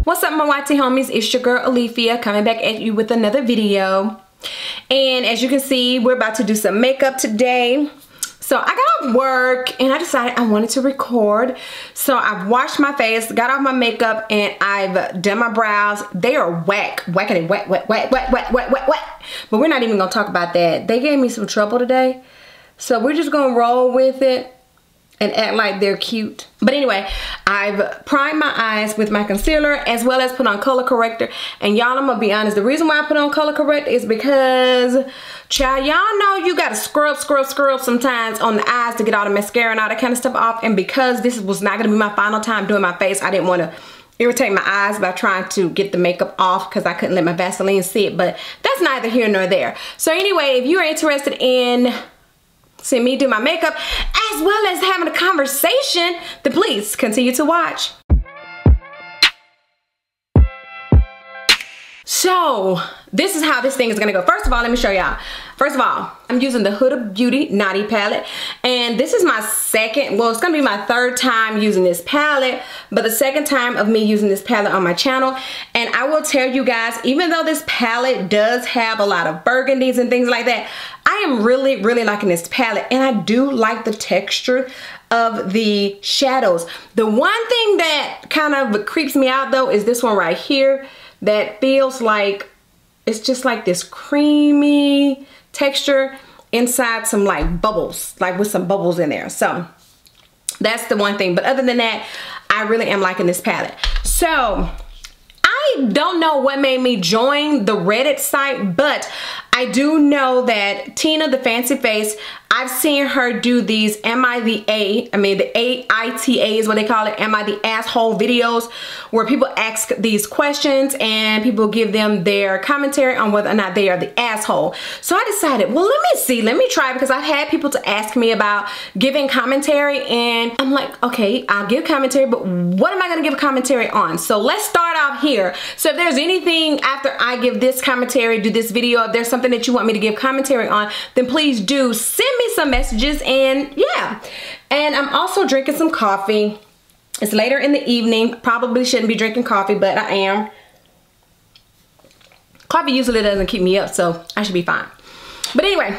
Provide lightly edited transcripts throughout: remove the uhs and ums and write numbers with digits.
What's up, my YT homies? It's your girl Alethea coming back at you with another video. And as you can see, we're about to do some makeup today. So I got off work and I decided I wanted to record. So I've washed my face, got off my makeup, and I've done my brows. They are whackity wet. But we're not even gonna talk about that. They gave me some trouble today. So we're just gonna roll with it and act like they're cute. But anyway, I've primed my eyes with my concealer as well as put on color corrector. And y'all, I'm gonna be honest, the reason why I put on color corrector is because, child, y'all know you gotta scrub sometimes on the eyes to get all the mascara and all that kind of stuff off. And because this was not gonna be my final time doing my face, I didn't wanna irritate my eyes by trying to get the makeup off because I couldn't let my Vaseline sit. But that's neither here nor there. So anyway, if you're interested in seeing me do my makeup as well as having a conversation, then please continue to watch. So this is how this thing is gonna go. First of all, let me show y'all. First of all, I'm using the Huda Beauty Naughty palette, and this is my second, well, it's gonna be my third time using this palette, but the second time of me using this palette on my channel. And I will tell you guys, even though this palette does have a lot of burgundies and things like that, I am really liking this palette, and I do like the texture of the shadows. The one thing that kind of creeps me out though is this one right here that feels like it's just like this creamy texture inside some like bubbles, like with some bubbles in there. So that's the one thing. But other than that, I really am liking this palette. So I don't know what made me join the Reddit site, but I do know that Tina the Fancy Face, I've seen her do these the AITA is what they call it, Am I the Asshole videos, where people ask these questions and people give them their commentary on whether or not they are the asshole. So I decided, well, let me try, because I've had people to ask me about giving commentary, and I'm like, okay, I'll give commentary, but what am I gonna give commentary on? So let's start off here. So if there's anything after I give this commentary, do this video, if there's something that you want me to give commentary on, then please do send me some messages. And yeah, and I'm also drinking some coffee. It's later in the evening. Probably shouldn't be drinking coffee, but I am. Coffee usually doesn't keep me up, so I should be fine. But anyway,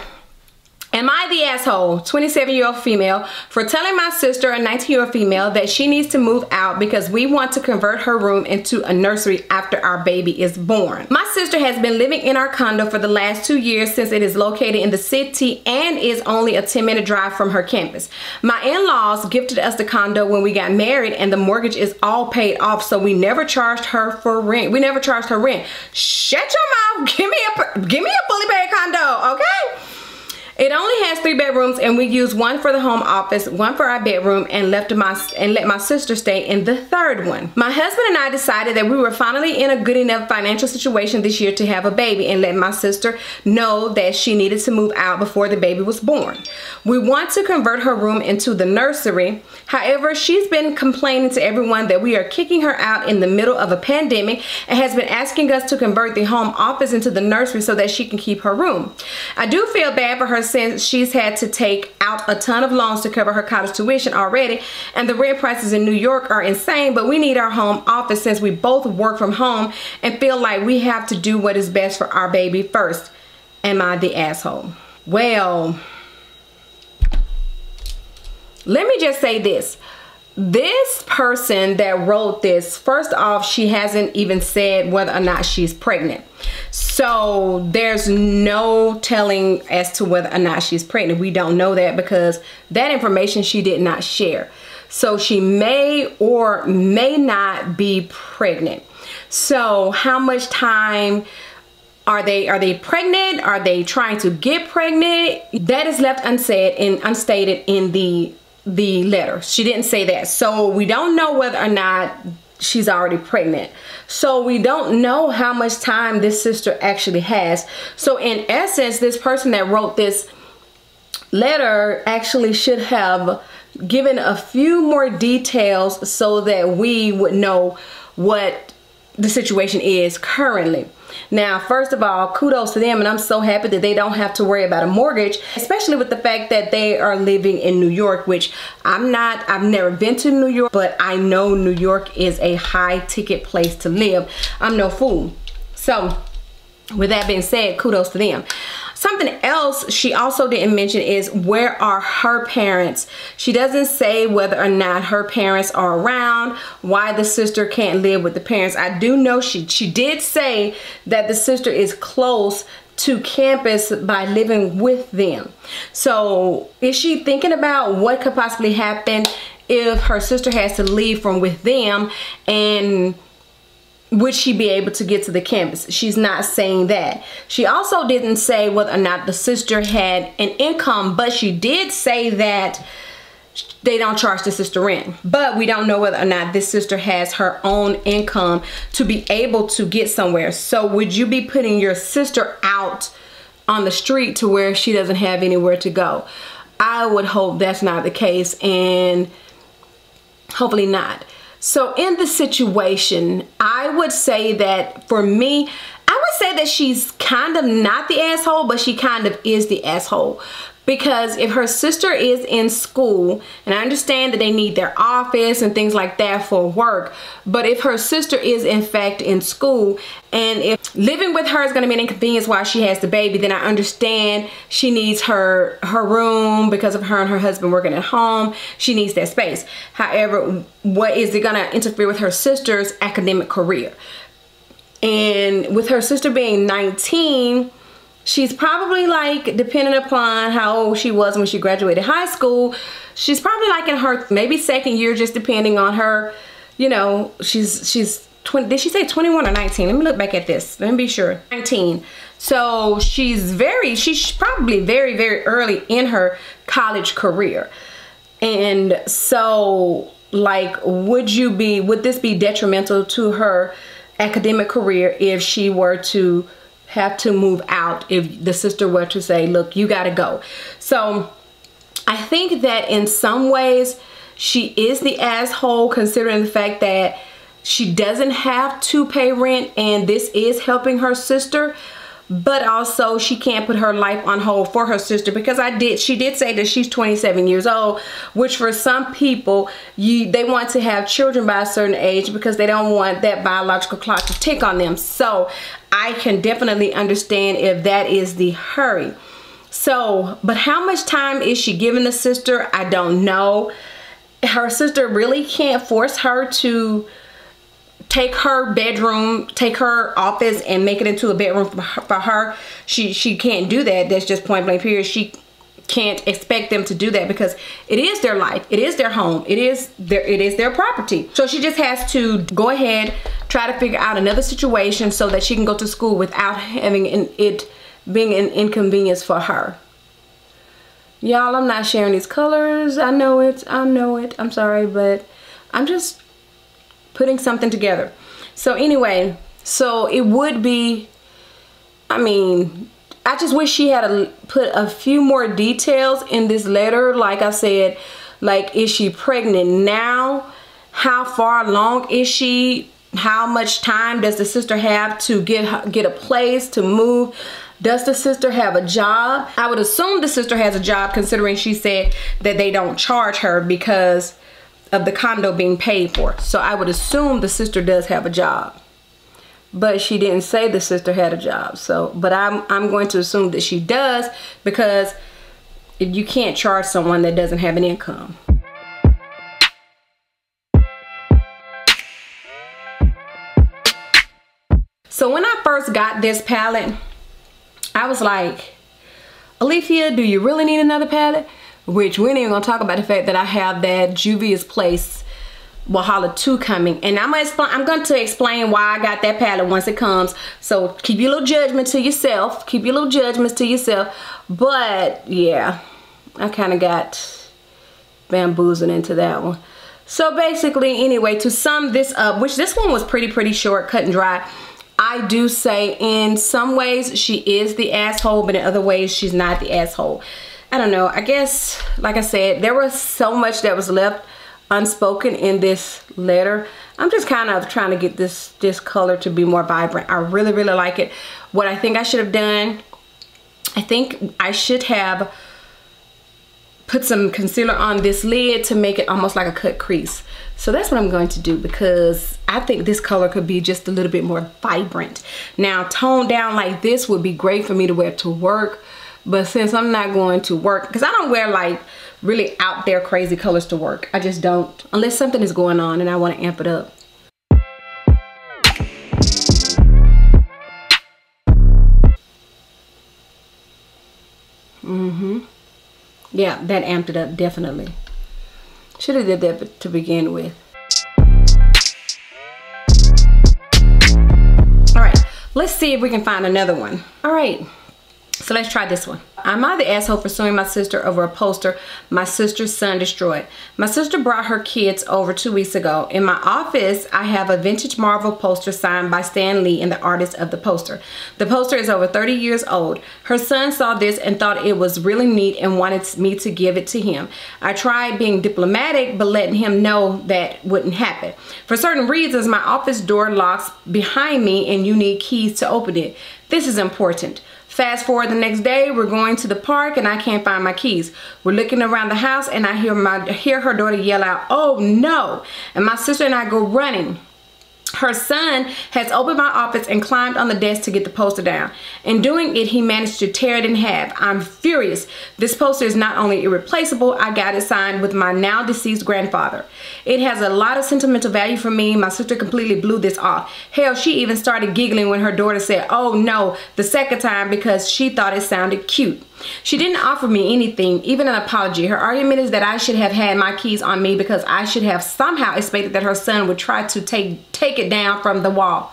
am I the asshole, 27-year-old female, for telling my sister, a 19-year-old female, that she needs to move out because we want to convert her room into a nursery after our baby is born? My sister has been living in our condo for the last 2 years since it is located in the city and is only a 10-minute drive from her campus. My in-laws gifted us the condo when we got married, and the mortgage is all paid off, so we never charged her for rent. We never charged her rent. Shut your mouth. Give me a fully paid condo, okay? It only has 3 bedrooms, and we use one for the home office, one for our bedroom, and let my sister stay in the third one. My husband and I decided that we were finally in a good enough financial situation this year to have a baby, and let my sister know that she needed to move out before the baby was born. We want to convert her room into the nursery. However, she's been complaining to everyone that we are kicking her out in the middle of a pandemic, and has been asking us to convert the home office into the nursery so that she can keep her room. I do feel bad for her since she's had to take out a ton of loans to cover her college tuition already, and the rent prices in New York are insane, but we need our home office since we both work from home and feel like we have to do what is best for our baby first. Am I the asshole? Well, let me just say this. This person that wrote this, first off, she hasn't even said whether or not she's pregnant. So there's no telling as to whether or not she's pregnant. We don't know that because that information she did not share. So she may or may not be pregnant. So how much time are they pregnant? Are they trying to get pregnant? That is left unsaid and unstated in the letter. She didn't say that. So we don't know whether or not she's already pregnant. So we don't know how much time this sister actually has. So in essence, this person that wrote this letter actually should have given a few more details so that we would know what the situation is currently. Now, first of all, kudos to them, and I'm so happy that they don't have to worry about a mortgage, especially with the fact that they are living in New York, which I've never been to New York, but I know New York is a high ticket place to live. I'm no fool. So with that being said, kudos to them. Something else she also didn't mention is, where are her parents? She doesn't say whether or not her parents are around, why the sister can't live with the parents. I do know she did say that the sister is close to campus by living with them. So is she thinking about what could possibly happen if her sister has to leave from with them, and would she be able to get to the campus? She's not saying that. She also didn't say whether or not the sister had an income, but she did say that they don't charge the sister rent. But we don't know whether or not this sister has her own income to be able to get somewhere. So would you be putting your sister out on the street to where she doesn't have anywhere to go? I would hope that's not the case, and hopefully not. So in the situation, I would say that for me, I would say that she's kind of not the asshole, but she kind of is the asshole. Because if her sister is in school, and I understand that they need their office and things like that for work, but if her sister is in fact in school, and if living with her is going to be an inconvenience while she has the baby, then I understand she needs her room because of her and her husband working at home. She needs that space. However, what is it going to interfere with her sister's academic career? And with her sister being 19, she's probably, like, depending upon how old she was when she graduated high school, she's probably like in her maybe second year, just depending on her, you know, she's 20, did she say 21 or 19? Let me look back at this. Let me be sure. 19. So she's probably very, very early in her college career. And so, like, would this be detrimental to her academic career if she were to have to move out, if the sister were to say, look, you gotta go? So I think that in some ways she is the asshole, considering the fact that she doesn't have to pay rent and this is helping her sister. But also she can't put her life on hold for her sister, because she did say that she's 27 years old, which for some people, they want to have children by a certain age because they don't want that biological clock to tick on them. So I can definitely understand if that is the hurry. So, but how much time is she giving the sister? I don't know. Her sister really can't force her to take her bedroom, take her office and make it into a bedroom for her. She can't do that. That's just point blank period. She can't expect them to do that because it is their life. It is their home. It is their property. So she just has to go ahead, try to figure out another situation so that she can go to school without having it being an inconvenience for her. Y'all, I'm not sharing these colors. I know it. I'm sorry, but I'm just putting something together. So anyway, so it would be, I mean, I just wish she had put a few more details in this letter. Like I said, like, is she pregnant now? How far along is she? How much time does the sister have to get a place to move? Does the sister have a job? I would assume the sister has a job, considering she said that they don't charge her because of the condo being paid for. So I would assume the sister does have a job, but she didn't say the sister had a job. So, but I'm going to assume that she does, because you can't charge someone that doesn't have an income. So when I first got this palette, I was like, Alethea, do you really need another palette? Which we ain't even gonna talk about the fact that I have that Juvia's Place Valhalla 2 coming, and I'm going to explain why I got that palette once it comes. So keep your little judgment to yourself. Keep your little judgments to yourself. But yeah, I kind of got bamboozled into that one. So basically, anyway, to sum this up, which this one was pretty short, cut and dry, I do say in some ways she is the asshole, but in other ways she's not the asshole. I don't know. I guess, like I said, there was so much that was left unspoken in this letter. I'm just kind of trying to get this color to be more vibrant. I really, really like it. What I think I should have done, I think I should have put some concealer on this lid to make it almost like a cut crease. So that's what I'm going to do, because I think this color could be just a little bit more vibrant. Now, toned down like this would be great for me to wear to work, but since I'm not going to work, because I don't wear like really out there crazy colors to work. I just don't, unless something is going on and I want to amp it up. Yeah, that amped it up, definitely. Should have did that to begin with. All right, let's see if we can find another one. All right, so let's try this one. Am I the asshole for suing my sister over a poster my sister's son destroyed? My sister brought her kids over 2 weeks ago. In my office, I have a vintage Marvel poster signed by Stan Lee and the artist of the poster. The poster is over 30 years old. Her son saw this and thought it was really neat and wanted me to give it to him. I tried being diplomatic, but letting him know that wouldn't happen. For certain reasons, my office door locks behind me and you need keys to open it. This is important. Fast forward the next day, we're going to the park and I can't find my keys. We're looking around the house and I hear her daughter yell out, "Oh no!" And my sister and I go running. Her son has opened my office and climbed on the desk to get the poster down. In doing it, he managed to tear it in half. I'm furious. This poster is not only irreplaceable, I got it signed with my now deceased grandfather. It has a lot of sentimental value for me. My sister completely blew this off. Hell, she even started giggling when her daughter said, "Oh no," the second time because she thought it sounded cute. She didn't offer me anything, even an apology. Her argument is that I should have had my keys on me because I should have somehow expected that her son would try to take it down from the wall.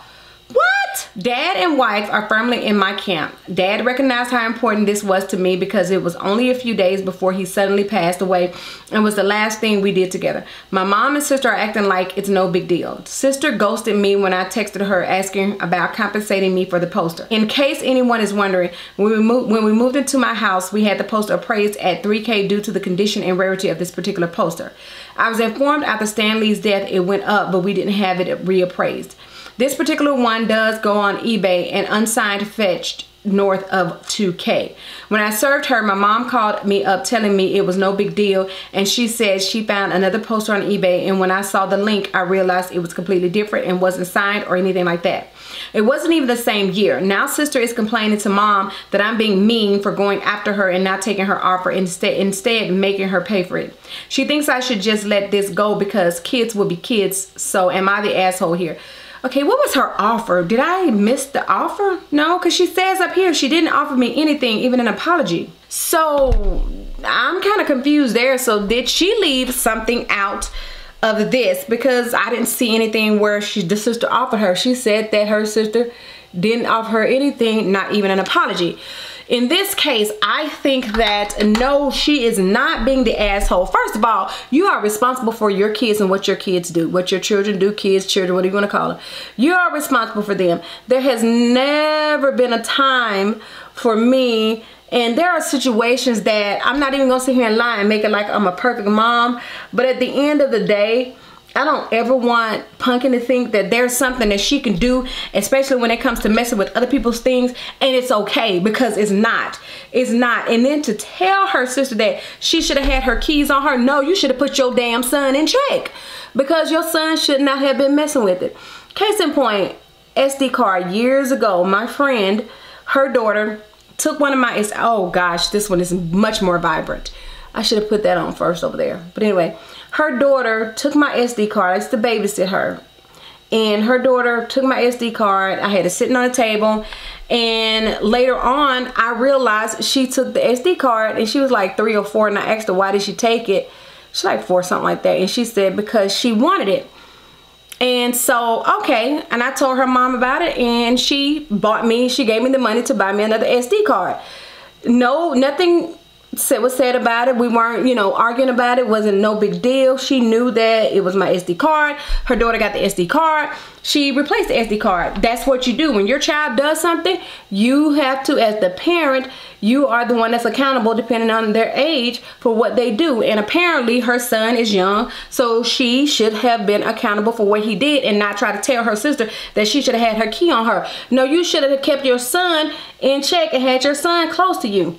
What? Dad and wife are firmly in my camp. Dad recognized how important this was to me because it was only a few days before he suddenly passed away and was the last thing we did together. My mom and sister are acting like it's no big deal. Sister ghosted me when I texted her asking about compensating me for the poster. In case anyone is wondering, when we moved into my house, we had the poster appraised at $3K due to the condition and rarity of this particular poster. I was informed after Stan Lee's death it went up, but we didn't have it reappraised. This particular one does go on eBay and unsigned fetched north of 2K. When I served her, my mom called me up telling me it was no big deal, and she said she found another poster on eBay, and when I saw the link, I realized it was completely different and wasn't signed or anything like that. It wasn't even the same year. Now sister is complaining to mom that I'm being mean for going after her and not taking her offer, instead making her pay for it. She thinks I should just let this go because kids will be kids, so am I the asshole here? Okay, what was her offer? Did I miss the offer? No, because she says up here she didn't offer me anything, even an apology. So I'm kind of confused there. So did she leave something out of this? Because I didn't see anything where the sister offered her. She said that her sister didn't offer her anything, not even an apology. In this case, I think that no, she is not being the asshole. First of all, you are responsible for your kids and what your kids do, what your children do, kids, children, what are you going to call them? You are responsible for them. There has never been a time for me, and there are situations that I'm not even going to sit here and lie and make it like I'm a perfect mom, but at the end of the day, I don't ever want Pumpkin to think that there's something that she can do, especially when it comes to messing with other people's things, and it's okay, because it's not. It's not. And then to tell her sister that she should have had her keys on her, no, you should have put your damn son in check, because your son should not have been messing with it. Case in point, SD card years ago, my friend, her daughter took one of my, oh gosh, this one is much more vibrant. I should have put that on first over there. But anyway, her daughter took my SD card. I used to babysit her. And her daughter took my SD card. I had it sitting on the table. And later on, I realized she took the SD card. And she was like 3 or 4. And I asked her, why did she take it? She's like 4, something like that. And she said, because she wanted it. And so, okay. And I told her mom about it. And she gave me the money to buy me another SD card. No, nothing was said about it. We weren't, you know, arguing about it. It wasn't no big deal. She knew that it was my SD card. Her daughter got the SD card. She replaced the SD card. That's what you do. When your child does something, you have to, as the parent, you are the one that's accountable depending on their age for what they do. And apparently her son is young, so she should have been accountable for what he did and not try to tell her sister that she should have had her key on her. No, you should have kept your son in check and had your son close to you.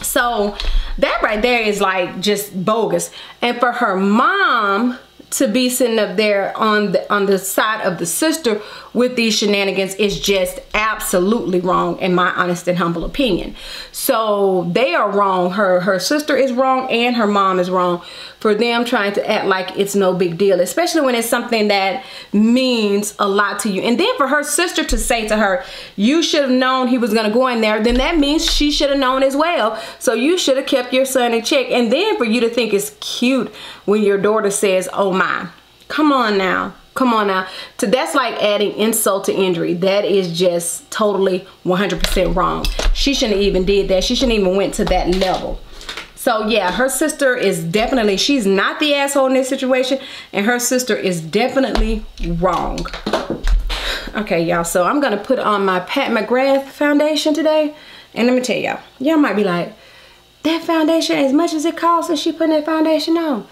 So that right there is like just bogus. And for her mom to be sitting up there on the side of the sister with these shenanigans is just absolutely wrong, in my honest and humble opinion. So they are wrong. Her sister is wrong and her mom is wrong for them trying to act like it's no big deal, especially when it's something that means a lot to you. And then for her sister to say to her, you should have known he was gonna go in there, then that means she should have known as well. So you should have kept your son in check. And then for you to think it's cute when your daughter says, oh my, come on now. Come on now. That's like adding insult to injury. That is just totally 100% wrong. She shouldn't have even did that. She shouldn't even went to that level. So yeah, her sister is definitely, she's not the asshole in this situation, and her sister is definitely wrong. Okay, y'all, so I'm gonna put on my Pat McGrath foundation today, and let me tell y'all, y'all might be like, that foundation, as much as it costs, and she putting that foundation on.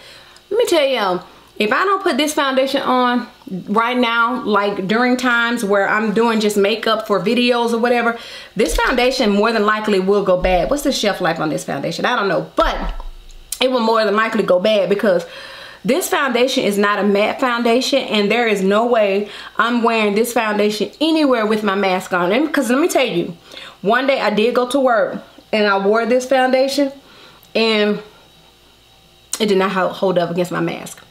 Let me tell y'all, if I don't put this foundation on right now, like during times where I'm doing just makeup for videos or whatever, this foundation more than likely will go bad. What's the shelf life on this foundation? I don't know, but it will more than likely go bad because this foundation is not a matte foundation, and there is no way I'm wearing this foundation anywhere with my mask on. And because let me tell you, one day I did go to work and I wore this foundation and it did not hold up against my mask.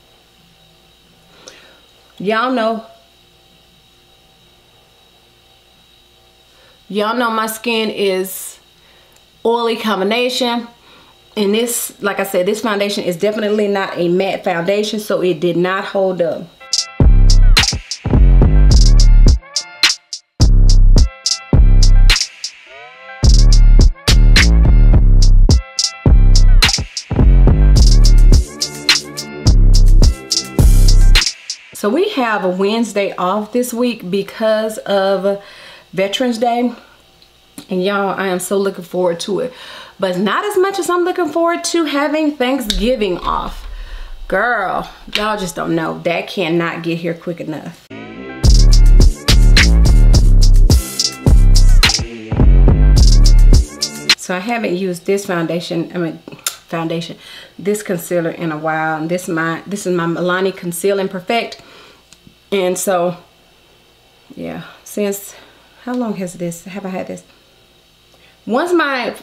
Y'all know my skin is oily combination, and this, like I said, this foundation is definitely not a matte foundation, so it did not hold up. So we have a Wednesday off this week because of Veterans Day. And y'all, I am so looking forward to it. But not as much as I'm looking forward to having Thanksgiving off. Girl, y'all just don't know. That cannot get here quick enough. So I haven't used this this concealer in a while. And this is my Milani Conceal and Perfect. And so, yeah, since, how long have I had this? Once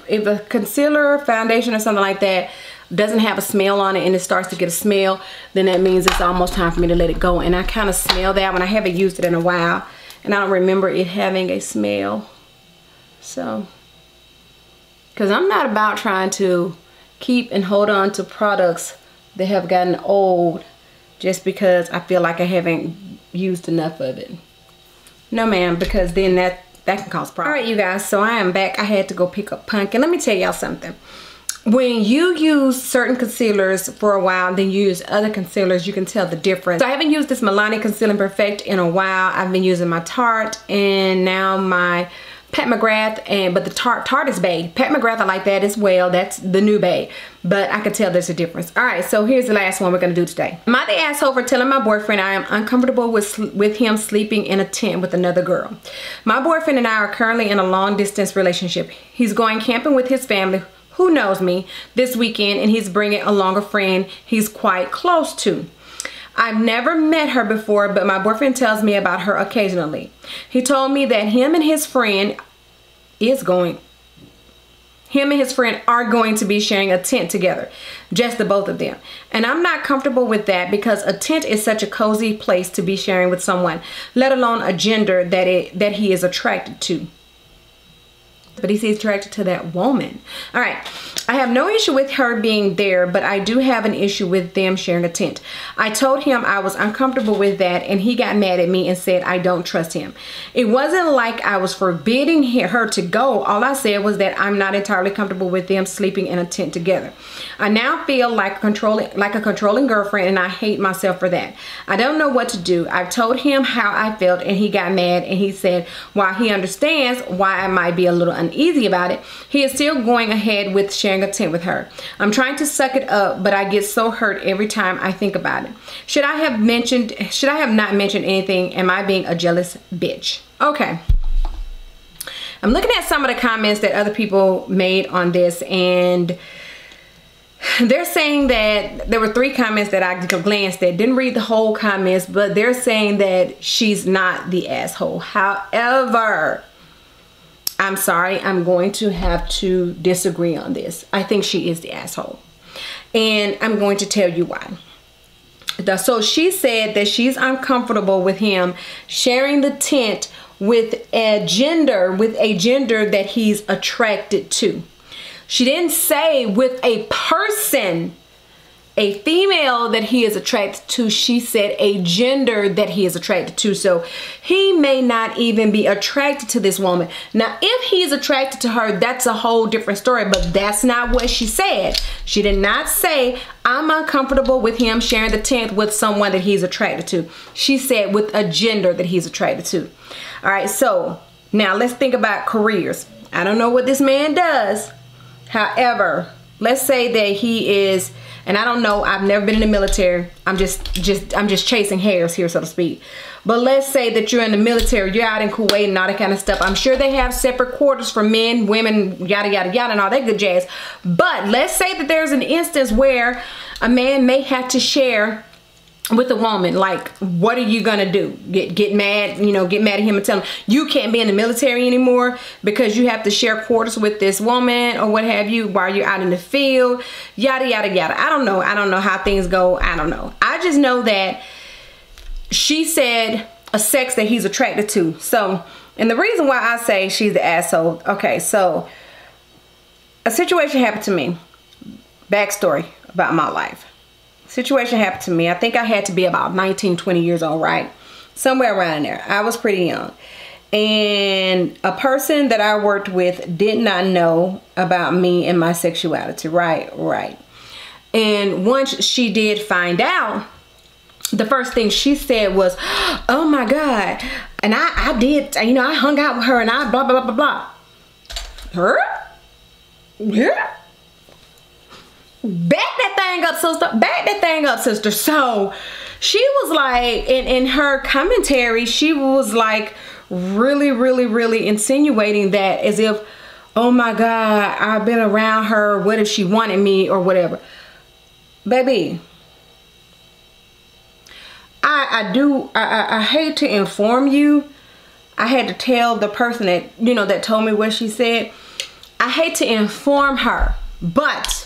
if a concealer, foundation, or something like that doesn't have a smell on it and it starts to get a smell, then that means it's almost time for me to let it go. And I kind of smell that when I haven't used it in a while. And I don't remember it having a smell. So, because I'm not about trying to keep and hold on to products that have gotten old just because I feel like I haven't used enough of it. No ma'am, because then that can cause problems. All right, you guys, so I am back. I had to go pick up Pumpkin. Let me tell y'all something. When you use certain concealers for a while, then you use other concealers, you can tell the difference. So I haven't used this Milani Conceal and Perfect in a while. I've been using my Tarte and now my Pat McGrath, but the Tarte is bae. Pat McGrath, I like that as well. That's the new bae. But I can tell there's a difference. All right, so here's the last one we're gonna do today. Am I the asshole for telling my boyfriend I am uncomfortable with him sleeping in a tent with another girl? My boyfriend and I are currently in a long distance relationship. He's going camping with his family, who knows me, this weekend, and he's bringing along a friend he's quite close to. I've never met her before, but my boyfriend tells me about her occasionally. He told me that him and his friend are going to be sharing a tent together, just the both of them. And I'm not comfortable with that because a tent is such a cozy place to be sharing with someone, let alone a gender that he is attracted to. but he's attracted to that woman. All right. I have no issue with her being there, but I do have an issue with them sharing a tent. I told him I was uncomfortable with that, and he got mad at me and said I don't trust him. It wasn't like I was forbidding her to go. All I said was that I'm not entirely comfortable with them sleeping in a tent together. I now feel like a controlling girlfriend, and I hate myself for that. I don't know what to do. I've told him how I felt, and he got mad, and he said while he understands why I might be a little uneasy about it, he is still going ahead with sharing a tent with her. I'm trying to suck it up, but I get so hurt every time I think about it. Should I have not mentioned anything? Am I being a jealous bitch? Okay. I'm looking at some of the comments that other people made on this, and they're saying that there were 3 comments that I glanced at. Didn't read the whole comments, but they're saying that she's not the asshole. However, I'm sorry, I'm going to have to disagree on this. I think she is the asshole. And I'm going to tell you why. So she said that she's uncomfortable with him sharing the tent with a gender that he's attracted to. She didn't say with a person, a female that he is attracted to. She said a gender that he is attracted to. So he may not even be attracted to this woman. Now, if he's attracted to her, that's a whole different story, but that's not what she said. She did not say, I'm uncomfortable with him sharing the tent with someone that he's attracted to. She said with a gender that he's attracted to. All right, so now let's think about careers. I don't know what this man does. However, let's say that he is, and I don't know, I've never been in the military. I'm just chasing hairs here, so to speak. But let's say that you're in the military, you're out in Kuwait and all that kind of stuff. I'm sure they have separate quarters for men, women, yada, yada, yada, and all that good jazz. But let's say that there's an instance where a man may have to share with a woman. Like, what are you gonna do? Get mad, you know, get mad at him and tell him you can't be in the military anymore because you have to share quarters with this woman or what have you while you're out in the field, yada yada yada. I don't know how things go. I don't know. I just know that she said a sex that he's attracted to. So, and the reason why I say she's the asshole, okay, so a situation happened to me. Backstory about my life. Situation happened to me. I think I had to be about 19, 20 years old, right? Somewhere around there. I was pretty young. And a person that I worked with did not know about me and my sexuality, right? Right. And once she did find out, the first thing she said was, oh my God. And I did, you know, I hung out with her and I blah, blah, blah, blah, blah. Her? Yeah. Back that thing up, sister. Back that thing up, sister. So she was like, in her commentary, she was like really insinuating that as if, oh my God, I've been around her. What if she wanted me or whatever? Baby, I hate to inform you. I had to tell the person that, you know, that told me what she said. I hate to inform her, but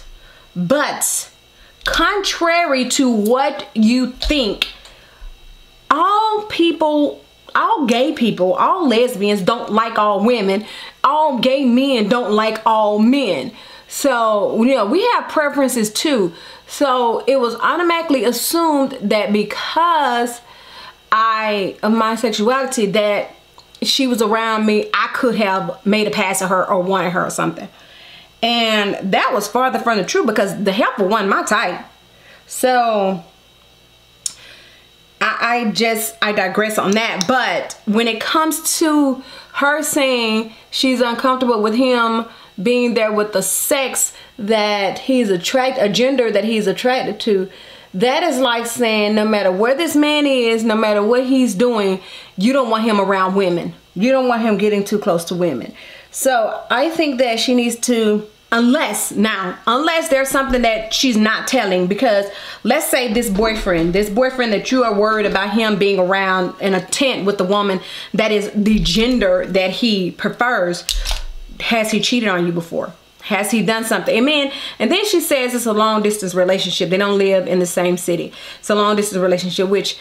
contrary to what you think, all people, all gay people, all lesbians don't like all women. All gay men don't like all men. So, you know, we have preferences too. So it was automatically assumed that because of my sexuality, that she was around me, I could have made a pass at her or wanted her or something. And that was farther from the truth because the helper wasn't my type. So I digress on that. But when it comes to her saying she's uncomfortable with him being there with the sex that he's attracted, a gender that he's attracted to, that is like saying no matter where this man is, no matter what he's doing, you don't want him around women. You don't want him getting too close to women. So I think that she needs to, unless there's something that she's not telling, because let's say this boyfriend that you are worried about him being around in a tent with the woman that is the gender that he prefers, has he cheated on you before? Has he done something? Amen. And then she says it's a long distance relationship. They don't live in the same city. It's a long distance relationship, which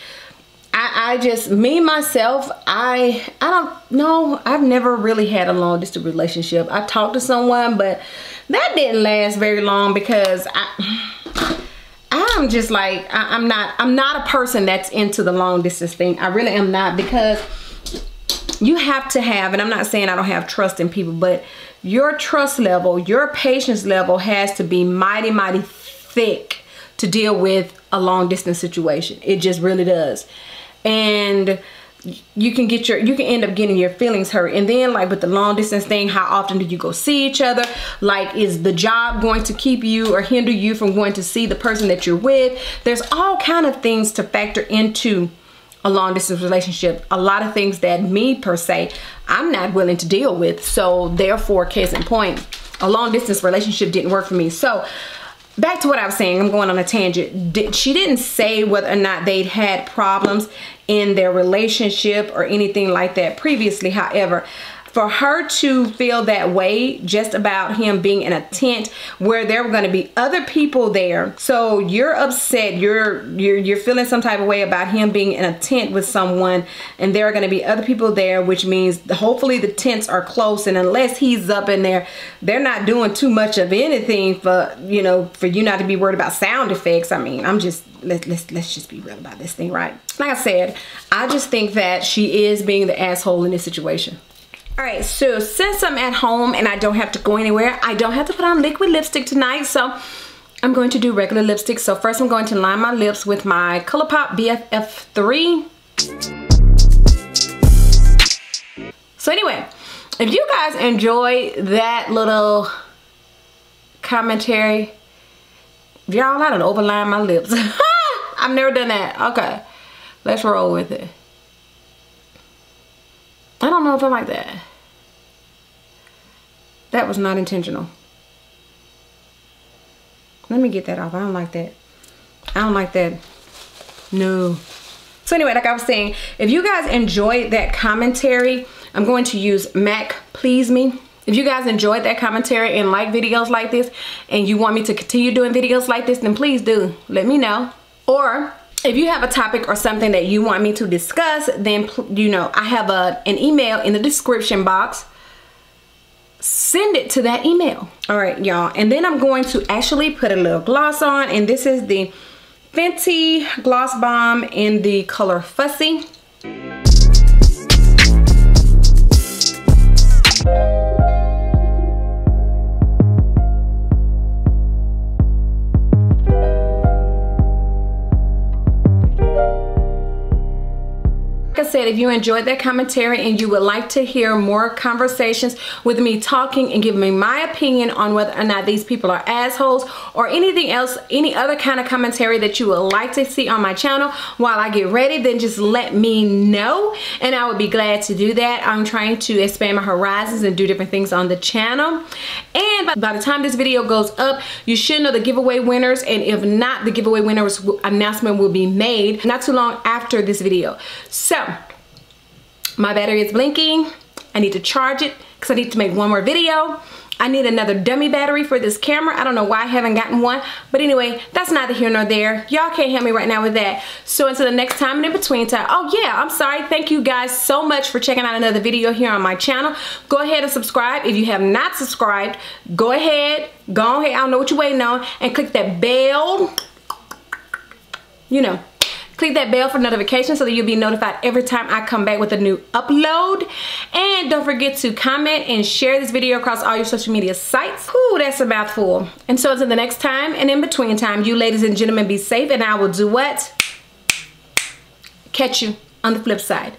I just, me myself, I don't know, I've never really had a long distance relationship. I talked to someone, but that didn't last very long because I'm just like, I'm not a person that's into the long distance thing. I really am not, because you have to have, and I'm not saying I don't have trust in people, but your trust level, your patience level has to be mighty, mighty thick to deal with a long distance situation. It just really does. And you can end up getting your feelings hurt. And then like with the long distance thing, how often do you go see each other? Like, is the job going to keep you or hinder you from going to see the person that you're with? There's all kind of things to factor into a long distance relationship. A lot of things that me per se, I'm not willing to deal with. So therefore, case in point, a long distance relationship didn't work for me. So back to what I was saying, I'm going on a tangent. She didn't say whether or not they'd had problems in their relationship or anything like that previously. However, for her to feel that way just about him being in a tent where there were going to be other people there, so you're upset, you're feeling some type of way about him being in a tent with someone, and there are going to be other people there, which means hopefully the tents are close, and unless he's up in there, they're not doing too much of anything for you not to be worried about sound effects. I mean, let's just be real about this thing, right? Like I said, I just think that she is being the asshole in this situation. All right, so since I'm at home and I don't have to go anywhere, I don't have to put on liquid lipstick tonight, so I'm going to do regular lipstick. So first I'm going to line my lips with my ColourPop BFF3. So anyway, if you guys enjoy that little commentary, y'all, I done overlined my lips. I've never done that. Okay, let's roll with it. I don't know if I like that. That was not intentional. Let me get that off. I don't like that. I don't like that. No. So anyway, like I was saying, if you guys enjoyed that commentary, I'm going to use Mac Please Me. If you guys enjoyed that commentary and like videos like this, and you want me to continue doing videos like this, then please do let me know. Or if you have a topic or something that you want me to discuss, then I have an email in the description box. Send it to that email. All right, y'all. And then I'm going to actually put a little gloss on, and this is the Fenty Gloss Bomb in the color Fussy. Like I said, if you enjoyed that commentary and you would like to hear more conversations with me talking and giving me my opinion on whether or not these people are assholes or anything else, any other kind of commentary that you would like to see on my channel while I get ready, then just let me know and I would be glad to do that. I'm trying to expand my horizons and do different things on the channel. And by the time this video goes up, you should know the giveaway winners, and if not, the giveaway winners announcement will be made not too long after this video. So my battery is blinking. I need to charge it because I need to make one more video. I need another dummy battery for this camera. I don't know why I haven't gotten one, but anyway, that's neither here nor there. Y'all can't help me right now with that. So until the next time and in between time, oh yeah, I'm sorry. Thank you guys so much for checking out another video here on my channel. Go ahead and subscribe. If you have not subscribed, go ahead, I don't know what you're waiting on, and click that bell, click that bell for notifications so that you'll be notified every time I come back with a new upload. And don't forget to comment and share this video across all your social media sites. Whew, that's a mouthful. And so until the next time and in between time, you ladies and gentlemen be safe, and I will do what? Catch you on the flip side.